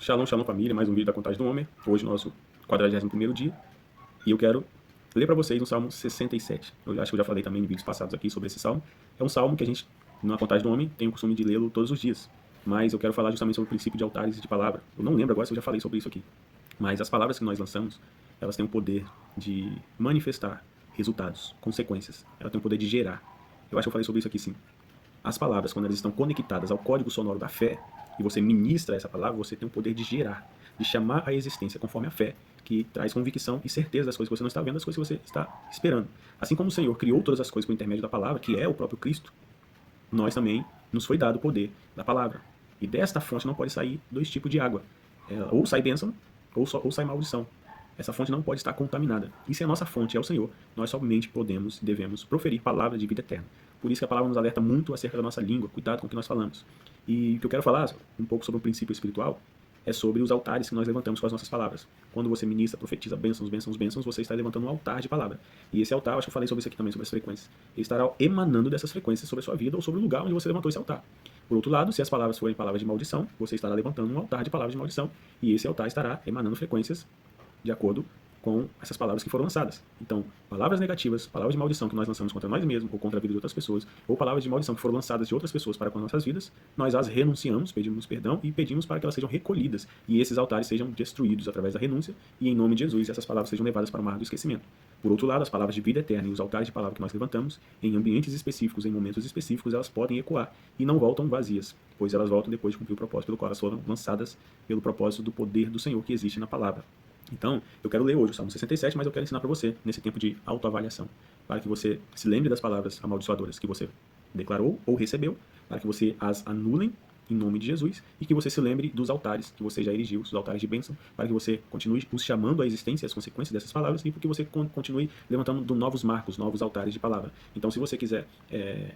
Shalom, shalom família, mais um vídeo da Contagem do Homem. Hoje nosso 41º dia. E eu quero ler para vocês o Salmo 67. Eu acho que eu já falei também em vídeos passados aqui sobre esse salmo. É um salmo que a gente, na Contagem do Homem, tem o costume de lê-lo todos os dias. Mas eu quero falar justamente sobre o princípio de altares e de palavra. Eu não lembro agora se eu já falei sobre isso aqui. Mas as palavras que nós lançamos, elas têm o poder de manifestar resultados, consequências. Elas têm o poder de gerar. Eu acho que eu falei sobre isso aqui sim. As palavras, quando elas estão conectadas ao código sonoro da fé, e você ministra essa palavra, você tem o poder de gerar, de chamar à existência conforme a fé, que traz convicção e certeza das coisas que você não está vendo, das coisas que você está esperando. Assim como o Senhor criou todas as coisas por intermédio da palavra, que é o próprio Cristo, nós também nos foi dado o poder da palavra. E desta fonte não pode sair dois tipos de água. Ou sai bênção, ou sai maldição. Essa fonte não pode estar contaminada. E se a nossa fonte é o Senhor, nós somente podemos e devemos proferir palavras de vida eterna. Por isso que a palavra nos alerta muito acerca da nossa língua, cuidado com o que nós falamos. E o que eu quero falar um pouco sobre o princípio espiritual é sobre os altares que nós levantamos com as nossas palavras. Quando você ministra, profetiza bênçãos, bênçãos, bênçãos, você está levantando um altar de palavra. E esse altar, acho que eu falei sobre isso aqui também, sobre as frequências. Ele estará emanando dessas frequências sobre a sua vida ou sobre o lugar onde você levantou esse altar. Por outro lado, se as palavras forem palavras de maldição, você estará levantando um altar de palavras de maldição. E esse altar estará emanando frequências de acordo com essas palavras que foram lançadas. Então, palavras negativas, palavras de maldição que nós lançamos contra nós mesmos ou contra a vida de outras pessoas, ou palavras de maldição que foram lançadas de outras pessoas para com nossas vidas, nós as renunciamos, pedimos perdão e pedimos para que elas sejam recolhidas e esses altares sejam destruídos através da renúncia e em nome de Jesus essas palavras sejam levadas para o mar do esquecimento. Por outro lado, as palavras de vida eterna e os altares de palavra que nós levantamos, em ambientes específicos, em momentos específicos, elas podem ecoar e não voltam vazias, pois elas voltam depois de cumprir o propósito pelo qual elas foram lançadas pelo propósito do poder do Senhor que existe na palavra. Então, eu quero ler hoje o Salmo 67, mas eu quero ensinar para você, nesse tempo de autoavaliação, para que você se lembre das palavras amaldiçoadoras que você declarou ou recebeu, para que você as anulem em nome de Jesus e que você se lembre dos altares que você já erigiu, os altares de bênção, para que você continue os chamando à existência, as consequências dessas palavras e para que você continue levantando novos marcos, novos altares de palavra. Então, se você quiser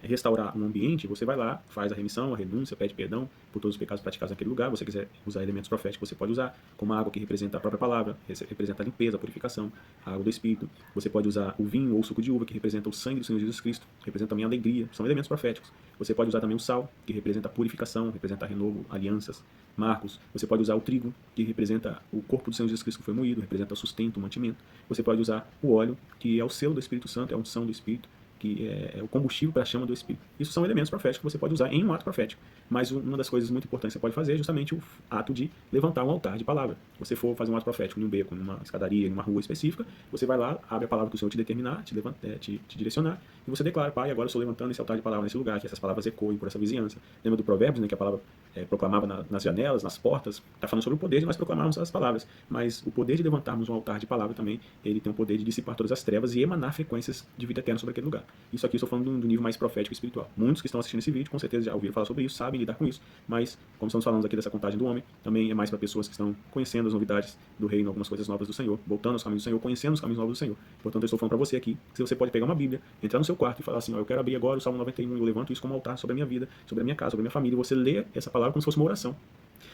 restaurar um ambiente, você vai lá, faz a remissão, a renúncia, pede perdão por todos os pecados praticados naquele lugar. Você quiser usar elementos proféticos, você pode usar, como a água que representa a própria palavra, representa a limpeza, a purificação, a água do Espírito. Você pode usar o vinho ou o suco de uva, que representa o sangue do Senhor Jesus Cristo, representa também a alegria, são elementos proféticos. Você pode usar também o sal, que representa a purificação, representa renovo, alianças, marcos. Você pode usar o trigo, que representa o corpo do Senhor Jesus Cristo que foi moído, representa o sustento, o mantimento. Você pode usar o óleo, que é o selo do Espírito Santo, é a unção do Espírito, que é o combustível para a chama do Espírito. Isso são elementos proféticos que você pode usar em um ato profético. Mas uma das coisas muito importantes que você pode fazer é justamente o ato de levantar um altar de palavra. Se você for fazer um ato profético em um beco, numa escadaria, em uma rua específica, você vai lá, abre a palavra que o Senhor te determinar, te direcionar, e você declara: Pai, agora eu estou levantando esse altar de palavra nesse lugar, que essas palavras ecoem por essa vizinhança. Lembra do Provérbios, né, que a palavra proclamava nas janelas, nas portas? Está falando sobre o poder de nós proclamarmos as palavras, mas o poder de levantarmos um altar de palavra também, ele tem o poder de dissipar todas as trevas e emanar frequências de vida eterna sobre aquele lugar. Isso aqui eu estou falando do nível mais profético e espiritual. Muitos que estão assistindo esse vídeo com certeza já ouviram falar sobre isso, sabem lidar com isso, mas como estamos falando aqui dessa contagem do homem, também é mais para pessoas que estão conhecendo as novidades do reino, algumas coisas novas do Senhor, voltando aos caminhos do Senhor, conhecendo os caminhos novos do Senhor. Portanto, eu estou falando para você aqui, que você pode pegar uma Bíblia, entrar no seu quarto e falar assim: eu quero abrir agora o Salmo 91, eu levanto isso como altar sobre a minha vida, sobre a minha casa, sobre a minha família, e você lê essa palavra como se fosse uma oração.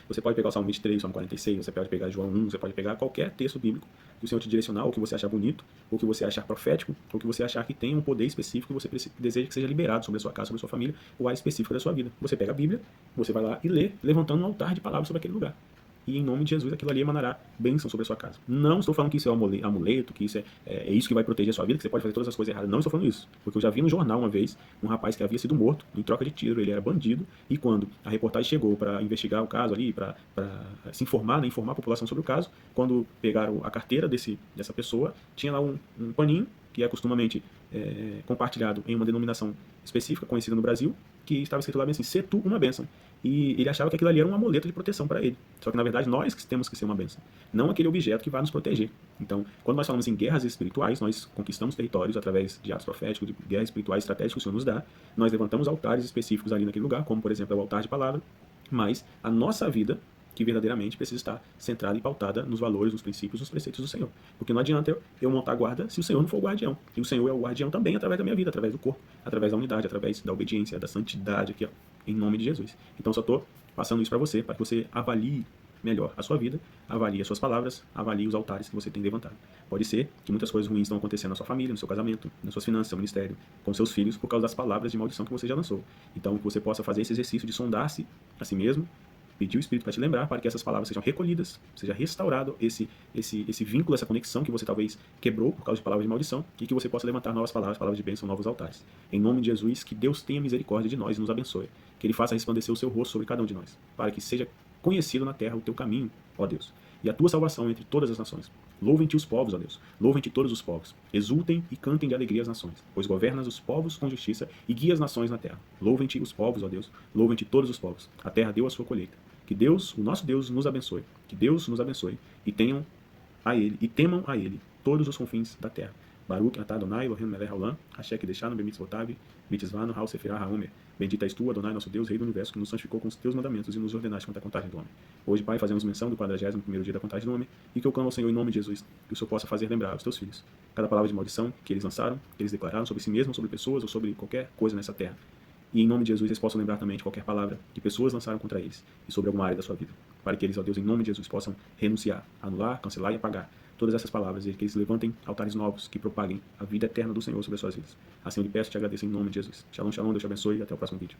Você pode pegar o Salmo 23, o Salmo 46, você pode pegar João 1, você pode pegar qualquer texto bíblico que o Senhor te direcionar, ou que você achar bonito, ou que você achar profético, ou que você achar que tem um poder específico que você deseja que seja liberado sobre a sua casa, sobre a sua família, ou área específica da sua vida. Você pega a Bíblia, você vai lá e lê, levantando um altar de palavras sobre aquele lugar. E em nome de Jesus aquilo ali emanará bênção sobre a sua casa. Não estou falando que isso é um amuleto, que isso é isso que vai proteger a sua vida, que você pode fazer todas as coisas erradas. Não estou falando isso. Porque eu já vi no jornal uma vez um rapaz que havia sido morto em troca de tiro, ele era bandido, e quando a reportagem chegou para investigar o caso ali, para se informar, né, informar a população sobre o caso, quando pegaram a carteira dessa pessoa, tinha lá um paninho, que é costumamente compartilhado em uma denominação específica, conhecida no Brasil, que estava escrito lá bem assim: "Se tu uma bênção". E ele achava que aquilo ali era um amuleto de proteção para ele. Só que, na verdade, nós que temos que ser uma bênção, não aquele objeto que vai nos proteger. Então, quando nós falamos em guerras espirituais, nós conquistamos territórios através de atos proféticos, de guerras espirituais estratégicas que o Senhor nos dá. Nós levantamos altares específicos ali naquele lugar, como, por exemplo, o altar de palavra. Mas a nossa vida, que verdadeiramente precisa estar centrada e pautada nos valores, nos princípios, nos preceitos do Senhor. Porque não adianta eu montar guarda se o Senhor não for o guardião. E o Senhor é o guardião também através da minha vida, através do corpo, através da unidade, através da obediência, da santidade, aqui, ó, em nome de Jesus. Então, só estou passando isso para você, para que você avalie melhor a sua vida, avalie as suas palavras, avalie os altares que você tem levantado. Pode ser que muitas coisas ruins estão acontecendo na sua família, no seu casamento, nas suas finanças, no seu ministério, com seus filhos, por causa das palavras de maldição que você já lançou. Então, que você possa fazer esse exercício de sondar-se a si mesmo, pedir o Espírito para te lembrar, para que essas palavras sejam recolhidas, seja restaurado esse vínculo, essa conexão que você talvez quebrou por causa de palavras de maldição, e que você possa levantar novas palavras de bênção, novos altares. Em nome de Jesus, que Deus tenha misericórdia de nós e nos abençoe. Que Ele faça resplandecer o seu rosto sobre cada um de nós, para que seja conhecido na terra o teu caminho, ó Deus, e a tua salvação entre todas as nações. Louvem-te os povos, ó Deus. Louvem-te todos os povos. Exultem e cantem de alegria as nações, pois governas os povos com justiça e guias as nações na terra. Louvem-te os povos, ó Deus. Louvem-te todos os povos. A terra deu a sua colheita. Que Deus, o nosso Deus, nos abençoe. Que Deus nos abençoe e temam a Ele todos os confins da terra. Baruch atah Adonai Elohim melech haolam, asher kideshanu b'mitzvotav, mitzvahnu ha'al sefirah ha'omer. Bendita és tu, Adonai, nosso Deus, Rei do Universo, que nos santificou com os teus mandamentos e nos ordenaste quanto à contagem do homem. Hoje, Pai, fazemos menção do 41º dia da contagem do homem, e que eu clamo ao Senhor em nome de Jesus, que o Senhor possa fazer lembrar aos teus filhos cada palavra de maldição que eles lançaram, que eles declararam sobre si mesmos, sobre pessoas ou sobre qualquer coisa nessa terra. E em nome de Jesus eles possam lembrar também de qualquer palavra que pessoas lançaram contra eles e sobre alguma área da sua vida, para que eles, ó Deus, em nome de Jesus, possam renunciar, anular, cancelar e apagar todas essas palavras, e que eles levantem altares novos que propaguem a vida eterna do Senhor sobre as suas vidas. Assim eu lhe peço e te agradeço em nome de Jesus. Shalom, shalom, Deus te abençoe e até o próximo vídeo.